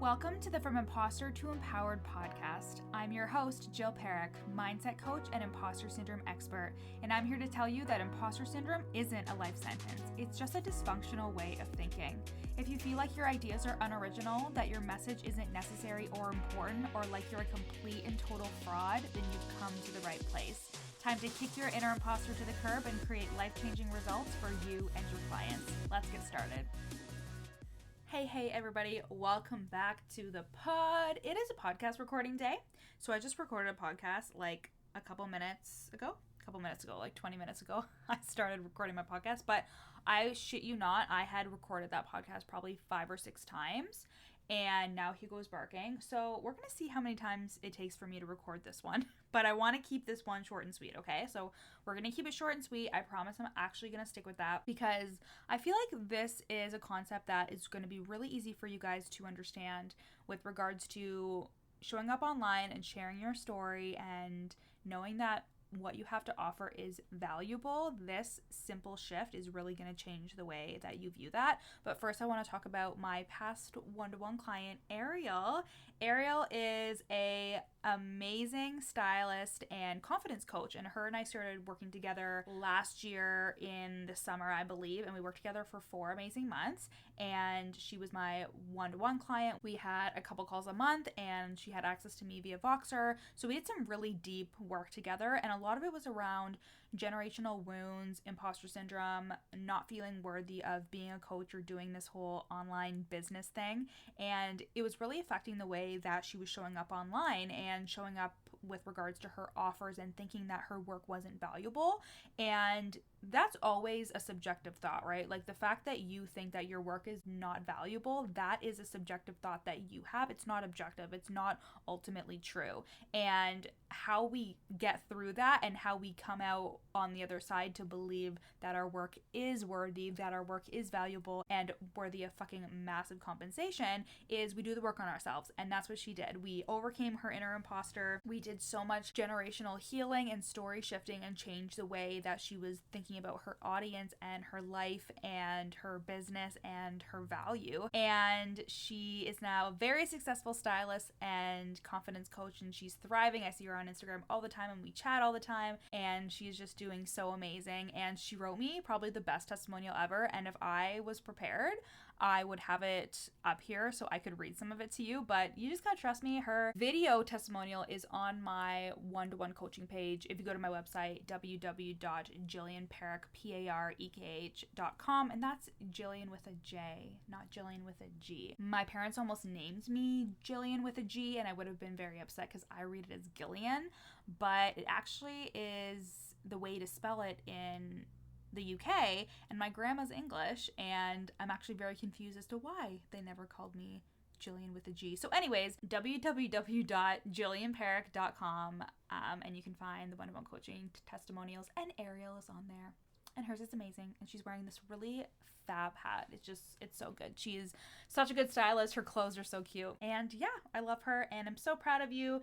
Welcome to the From Imposter to Empowered podcast. I'm your host, Jill Perrick, mindset coach and imposter syndrome expert, and I'm here to tell you that imposter syndrome isn't a life sentence. It's just a dysfunctional way of thinking. If you feel like your ideas are unoriginal, that your message isn't necessary or important, or like you're a complete and total fraud, then you've come to the right place. Time to kick your inner imposter to the curb and create life-changing results for you and your clients. Let's get started. Hey everybody, welcome back to the pod. It is a podcast recording day. So I just recorded a podcast like a couple minutes ago, like 20 minutes ago. I started recording my podcast, but I shit you not, I had recorded that podcast probably 5 or 6 times. And now Hugo's barking. So we're going to see how many times it takes for me to record this one. But I want to keep this one short and sweet, okay? So we're going to keep it short and sweet. I promise I'm actually going to stick with that because I feel like this is a concept that is going to be really easy for you guys to understand with regards to showing up online and sharing your story and knowing that what you have to offer is valuable. This simple shift is really going to change the way that you view that. But first, I want to talk about my past one-to-one client, Ariel. Ariel is a amazing stylist and confidence coach, and her and I started working together last year in the summer, I believe, and we worked together for 4 amazing months. And she was my one-to-one client. We had a couple calls a month, and she had access to me via Voxer. So we did some really deep work together, and a lot of it was around generational wounds, imposter syndrome, not feeling worthy of being a coach or doing this whole online business thing. And it was really affecting the way that she was showing up online and showing up with regards to her offers and thinking that her work wasn't valuable. And that's always a subjective thought, right? Like the fact that you think that your work is not valuable, that is a subjective thought that you have. It's not objective. It's not ultimately true. And how we get through that and how we come out on the other side to believe that our work is worthy, that our work is valuable and worthy of fucking massive compensation is we do the work on ourselves. And that's what she did. We overcame her inner imposter. We did so much generational healing and story shifting and changed the way that she was thinking about her audience and her life and her business and her value. And she is now a very successful stylist and confidence coach, and she's thriving. I see her on Instagram all the time and we chat all the time, and she's just doing so amazing. And she wrote me probably the best testimonial ever, and if I was prepared, I would have it up here so I could read some of it to you, but you just gotta trust me. Her video testimonial is on my one-to-one coaching page. If you go to my website, www.jillianperek.com, and that's Jillian with a J, not Jillian with a G. My parents almost named me Jillian with a G, and I would have been very upset because I read it as Gillian, but it actually is the way to spell it in the UK, and my grandma's English, and I'm actually very confused as to why they never called me Jillian with a G. So anyways, www.jillianperek.com, and you can find the one-to-one coaching testimonials, and Ariel is on there. And hers is amazing, and she's wearing this really fab hat. It's so good. She is such a good stylist. Her clothes are so cute. And yeah, I love her, and I'm so proud of you,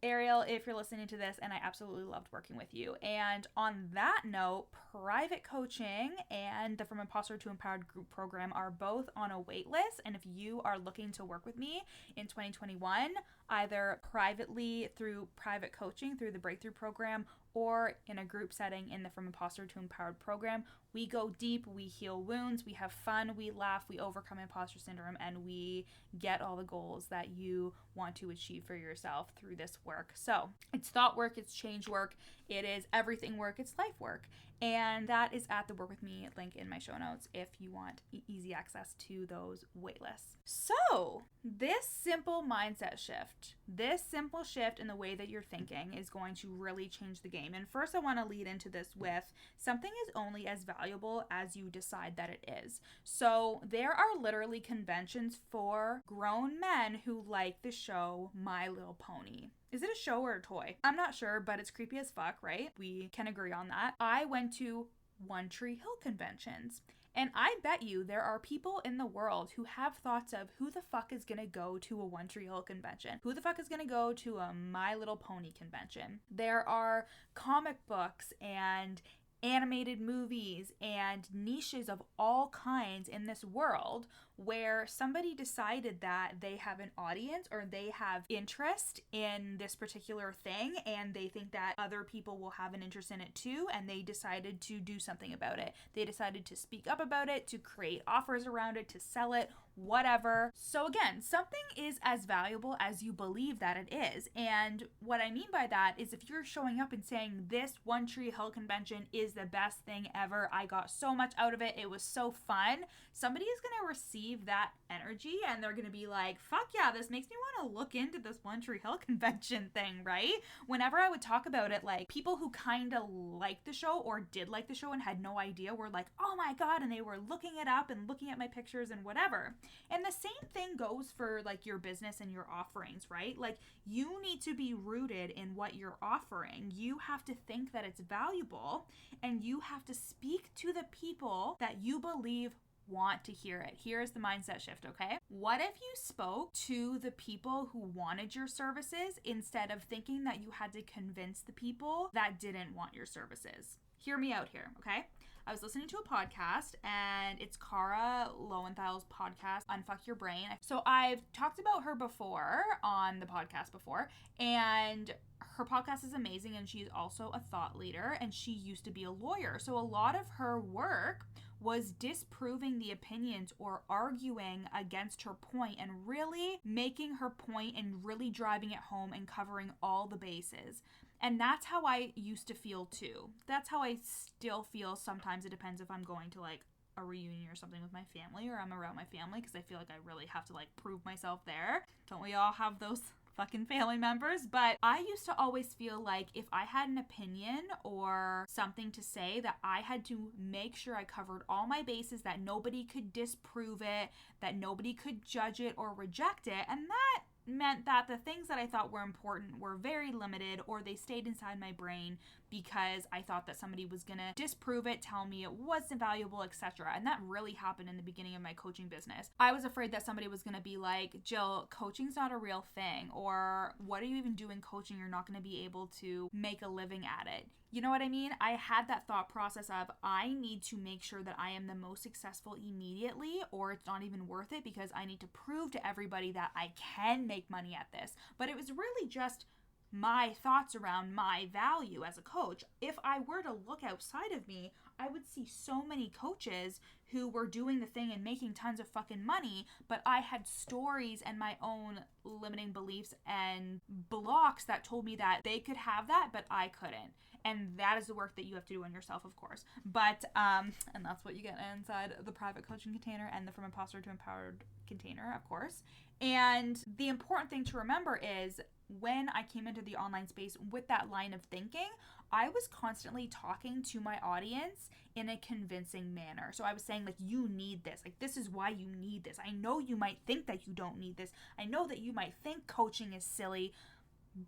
Ariel, if you're listening to this, and I absolutely loved working with you. And on that note, private coaching and the From Imposter to Empowered group program are both on a wait list. And if you are looking to work with me in 2021, either privately through private coaching through the Breakthrough program or in a group setting in the From Imposter to Empowered program, we go deep, we heal wounds, we have fun, we laugh, we overcome imposter syndrome, and we get all the goals that you want to achieve for yourself through this work. So it's thought work, it's change work, it is everything work, it's life work. And that is at the Work With Me link in my show notes if you want easy access to those waitlists. So this simple mindset shift, this simple shift in the way that you're thinking is going to really change the game. And first I want to lead into this with something is only as valuable as you decide that it is. So there are literally conventions for grown men who like the show My Little Pony. Is it a show or a toy? I'm not sure, but it's creepy as fuck, right? We can agree on that. I went to One Tree Hill conventions, and I bet you there are people in the world who have thoughts of who the fuck is gonna go to a One Tree Hill convention? Who the fuck is gonna go to a My Little Pony convention? There are comic books and animated movies and niches of all kinds in this world where somebody decided that they have an audience or they have interest in this particular thing and they think that other people will have an interest in it too, and they decided to do something about it. They decided to speak up about it, to create offers around it, to sell it, whatever. So again, something is as valuable as you believe that it is. And what I mean by that is if you're showing up and saying this One Tree Hill convention is the best thing ever, I got so much out of it, it was so fun, somebody is going to receive that energy and they're going to be like, fuck yeah, this makes me want to look into this One Tree Hill convention thing, right? Whenever I would talk about it, like people who kind of liked the show or did like the show and had no idea were like, oh my god, and they were looking it up and looking at my pictures and whatever. And the same thing goes for like your business and your offerings, right? Like you need to be rooted in what you're offering. You have to think that it's valuable and you have to speak to the people that you believe want to hear it. Here's the mindset shift, okay? What if you spoke to the people who wanted your services instead of thinking that you had to convince the people that didn't want your services? Hear me out here, okay? I was listening to a podcast and it's Cara Lowenthal's podcast, Unfuck Your Brain. So I've talked about her before on the podcast before, and her podcast is amazing, and she's also a thought leader, and she used to be a lawyer. So a lot of her work was disproving the opinions or arguing against her point and really making her point and really driving it home and covering all the bases. And that's how I used to feel too. That's how I still feel sometimes. It depends if I'm going to like a reunion or something with my family or I'm around my family, because I feel like I really have to like prove myself there. Don't we all have those fucking family members? But I used to always feel like if I had an opinion or something to say, that I had to make sure I covered all my bases, that nobody could disprove it, that nobody could judge it or reject it. And that meant that the things that I thought were important were very limited, or they stayed inside my brain because I thought that somebody was gonna disprove it, tell me it wasn't valuable, etc. And that really happened in the beginning of my coaching business. I was afraid that somebody was gonna be like, Jill, coaching's not a real thing, or what are you even doing coaching? You're not gonna be able to make a living at it. You know what I mean? I had that thought process of I need to make sure that I am the most successful immediately, or it's not even worth it because I need to prove to everybody that I can make money at this. But it was really just my thoughts around my value as a coach. If I were to look outside of me, I would see so many coaches who were doing the thing and making tons of fucking money, but I had stories and my own limiting beliefs and blocks that told me that they could have that, but I couldn't. And that is the work that you have to do on yourself, of course. But, and that's what you get inside the private coaching container and the From Imposter to Empowered container, of course. And the important thing to remember is when I came into the online space with that line of thinking, I was constantly talking to my audience in a convincing manner. So I was saying, like, you need this. Like, this is why you need this. I know you might think that you don't need this. I know that you might think coaching is silly,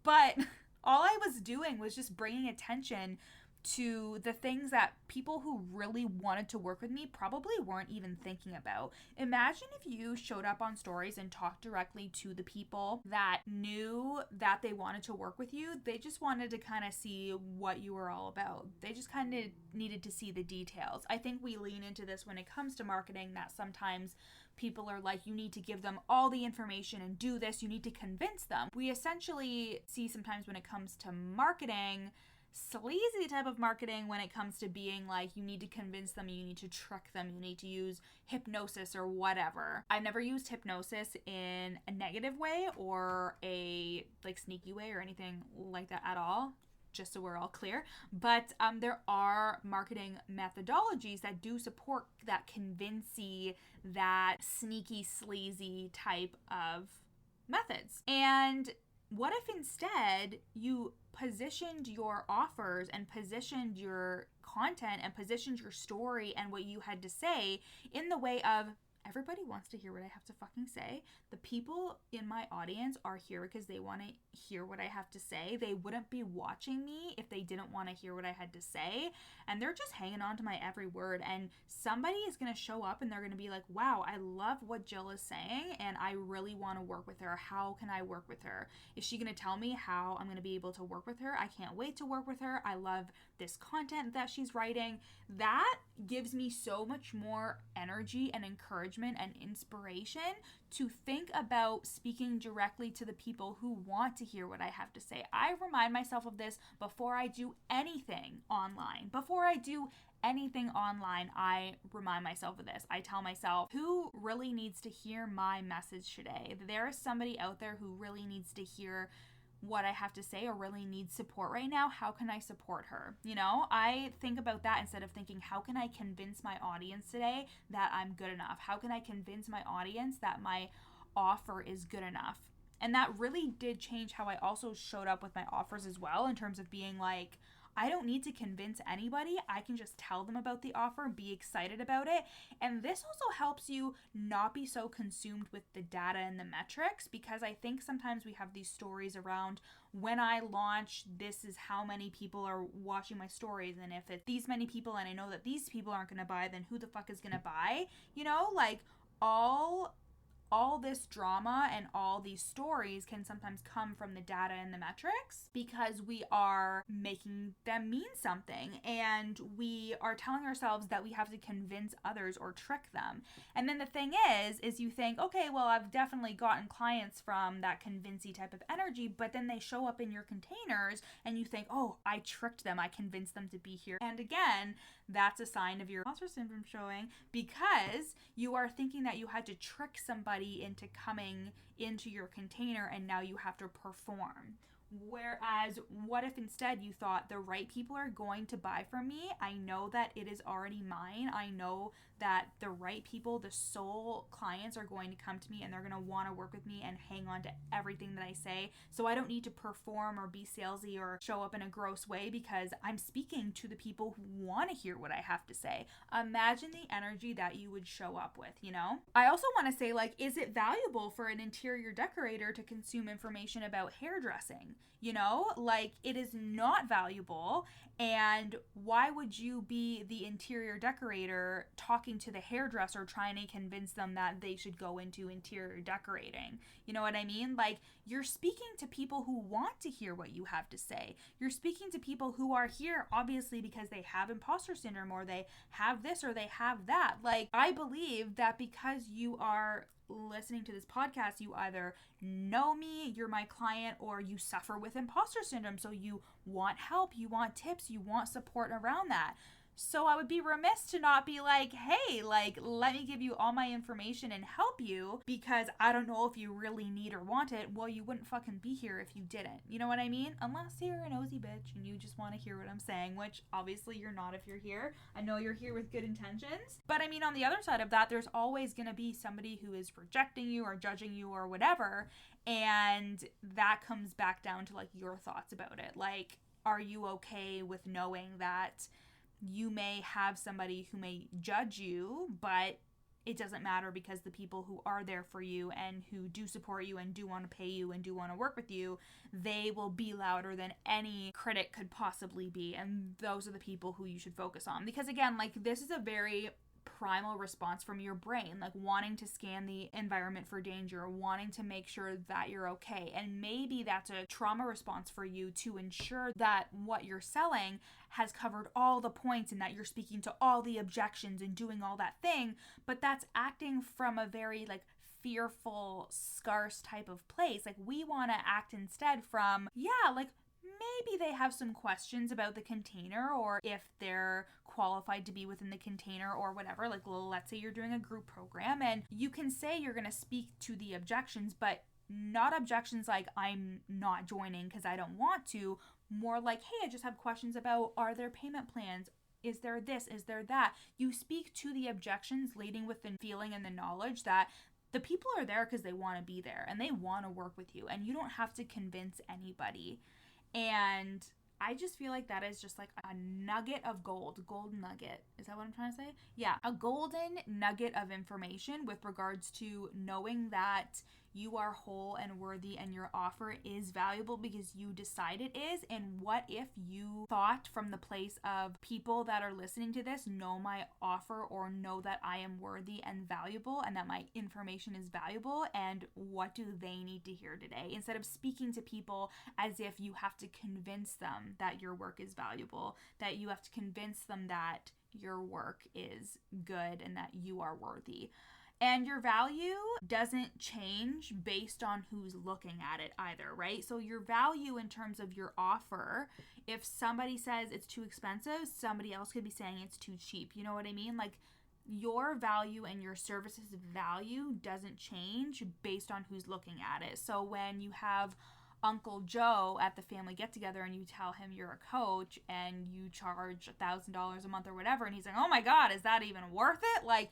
but all I was doing was just bringing attention to the things that people who really wanted to work with me probably weren't even thinking about. Imagine if you showed up on stories and talked directly to the people that knew that they wanted to work with you. They just wanted to kind of see what you were all about. They just kind of needed to see the details. I think we lean into this when it comes to marketing, that sometimes people are like, you need to give them all the information and do this. You need to convince them. We essentially see sometimes when it comes to marketing, sleazy type of marketing when it comes to being like, you need to convince them, you need to trick them, you need to use hypnosis or whatever. I've never used hypnosis in a negative way or a like sneaky way or anything like that at all, just so we're all clear. But there are marketing methodologies that do support that convincing, that sneaky, sleazy type of methods. And what if instead you positioned your offers and positioned your content and positioned your story and what you had to say in the way of, everybody wants to hear what I have to fucking say. The people in my audience are here because they want to hear what I have to say. They wouldn't be watching me if they didn't want to hear what I had to say. And they're just hanging on to my every word. And somebody is going to show up and they're going to be like, wow, I love what Jill is saying and I really want to work with her. How can I work with her? Is she going to tell me how I'm going to be able to work with her? I can't wait to work with her. I love this content that she's writing. That gives me so much more energy and encouragement encouragement and inspiration to think about speaking directly to the people who want to hear what I have to say. I remind myself of this before I do anything online. I remind myself of this. I tell myself, who really needs to hear my message today? There is somebody out there who really needs to hear what I have to say or really needs support right now. How can I support her? You know, I think about that instead of thinking, how can I convince my audience today that I'm good enough? How can I convince my audience that my offer is good enough? And that really did change how I also showed up with my offers as well, in terms of being like, I don't need to convince anybody. I can just tell them about the offer, be excited about it. And this also helps you not be so consumed with the data and the metrics, because I think sometimes we have these stories around, when I launch, this is how many people are watching my stories. And if it's these many people and I know that these people aren't going to buy, then who the fuck is going to buy? You know, like all this drama and all these stories can sometimes come from the data and the metrics, because we are making them mean something and we are telling ourselves that we have to convince others or trick them. And then the thing is you think, okay, well, I've definitely gotten clients from that convincey type of energy, but then they show up in your containers and you think, oh, I tricked them, I convinced them to be here. And again, that's a sign of your imposter syndrome showing, because you are thinking that you had to trick somebody into coming into your container and now you have to perform. Whereas, what if instead you thought, the right people are going to buy from me? I know that it is already mine. I know that the right people, the soul clients, are going to come to me and they're going to want to work with me and hang on to everything that I say. So I don't need to perform or be salesy or show up in a gross way, because I'm speaking to the people who want to hear what I have to say. Imagine the energy that you would show up with, you know? I also want to say, like, is it valuable for an interior decorator to consume information about hairdressing? You know, like, it is not valuable. And why would you be the interior decorator talking to the hairdresser trying to convince them that they should go into interior decorating? You know what I mean? Like, you're speaking to people who want to hear what you have to say. You're speaking to people who are here obviously because they have imposter syndrome, or they have this, or they have that. Like, I believe that because you are listening to this podcast, you either know me, you're my client, or you suffer with imposter syndrome. So you want help, you want tips, you want support around that. So I would be remiss to not be like, hey, like, let me give you all my information and help you, because I don't know if you really need or want it. Well, you wouldn't fucking be here if you didn't. You know what I mean? Unless you're a nosy bitch and you just want to hear what I'm saying, which obviously you're not if you're here. I know you're here with good intentions. But I mean, on the other side of that, there's always going to be somebody who is rejecting you or judging you or whatever. And that comes back down to, like, your thoughts about it. Like, are you okay with knowing that you may have somebody who may judge you, but it doesn't matter, because the people who are there for you and who do support you and do want to pay you and do want to work with you, they will be louder than any critic could possibly be. And those are the people who you should focus on. Because again, like, this is a very primal response from your brain, like wanting to scan the environment for danger, wanting to make sure that you're okay. And maybe that's a trauma response for you, to ensure that what you're selling has covered all the points and that you're speaking to all the objections and doing all that thing. But that's acting from a very, like, fearful, scarce type of place. Like, we want to act instead from, yeah, like, maybe they have some questions about the container, or if they're qualified to be within the container or whatever. Like, let's say you're doing a group program and you can say you're going to speak to the objections, but not objections like, I'm not joining because I don't want to. More like, hey, I just have questions about, are there payment plans? Is there this? Is there that? You speak to the objections, leading with the feeling and the knowledge that the people are there because they want to be there and they want to work with you, and you don't have to convince anybody. And I just feel like that is just like a nugget of gold. Gold nugget. Is that what I'm trying to say? Yeah. A golden nugget of information with regards to knowing that you are whole and worthy and your offer is valuable because you decide it is. And what if you thought from the place of, people that are listening to this know my offer or know that I am worthy and valuable and that my information is valuable, and what do they need to hear today? Instead of speaking to people as if you have to convince them that your work is valuable, that you have to convince them that your work is good and that you are worthy. And your value doesn't change based on who's looking at it either, right? So your value in terms of your offer, if somebody says it's too expensive, somebody else could be saying it's too cheap. You know what I mean? Like, your value and your service's value doesn't change based on who's looking at it. So when you have Uncle Joe at the family get together and you tell him you're a coach and you charge $1,000 a month or whatever, and he's like, oh my God, is that even worth it? Like,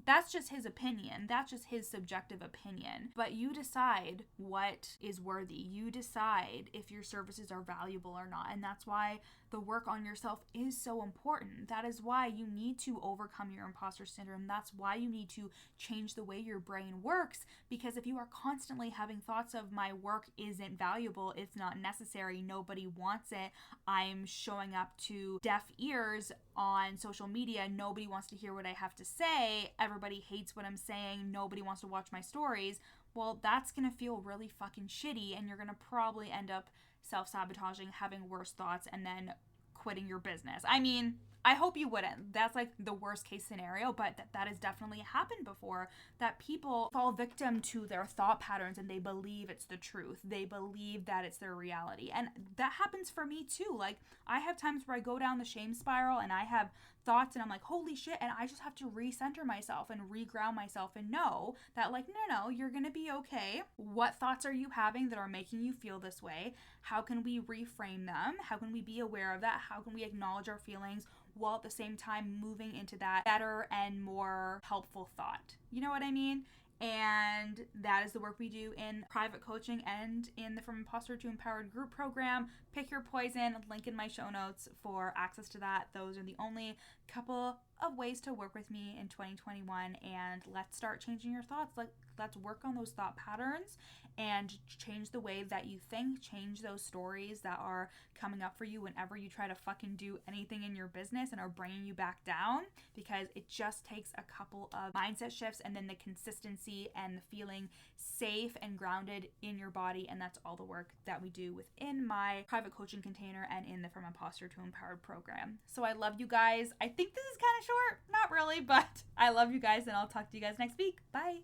that's just his opinion. That's just his subjective opinion. But you decide what is worthy. You decide if your services are valuable or not. And that's why the work on yourself is so important. That is why you need to overcome your imposter syndrome. That's why you need to change the way your brain works. Because if you are constantly having thoughts of my work isn't valuable, it's not necessary, nobody wants it, I'm showing up to deaf ears on social media, nobody wants to hear what I have to say, everybody hates what I'm saying, nobody wants to watch my stories, well, that's going to feel really fucking shitty, and you're going to probably end up self-sabotaging, having worse thoughts, and then quitting your business. I mean, I hope you wouldn't. That's like the worst case scenario, but that has definitely happened before, that people fall victim to their thought patterns and they believe it's the truth. They believe that it's their reality. And that happens for me too. Like, I have times where I go down the shame spiral and I have thoughts and I'm like, holy shit, and I just have to recenter myself and reground myself and know that, like, no, you're gonna be okay. What thoughts are you having that are making you feel this way? How can we reframe them? How can we be aware of that? How can we acknowledge our feelings while at the same time moving into that better and more helpful thought? You know what I mean? And that is the work we do in private coaching and in the From Imposter to Empowered group program. Pick your poison, link in my show notes for access to that. Those are the only couple of ways to work with me in 2021, and let's start changing your thoughts. Let's work on those thought patterns and change the way that you think, change those stories that are coming up for you whenever you try to fucking do anything in your business and are bringing you back down, because it just takes a couple of mindset shifts and then the consistency and the feeling safe and grounded in your body, and that's all the work that we do within my private coaching container and in the From Imposter to Empowered program. So I love you guys. I think this is kind of short, not really, but I love you guys, and I'll talk to you guys next week. Bye.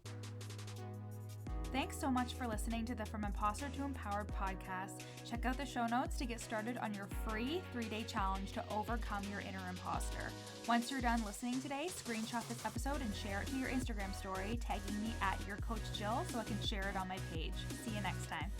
Thanks so much for listening to the From Imposter to Empowered podcast. Check out the show notes to get started on your free 3-day challenge to overcome your inner imposter. Once you're done listening today, screenshot this episode and share it to your Instagram story, tagging me at YourCoachJill so I can share it on my page. See you next time.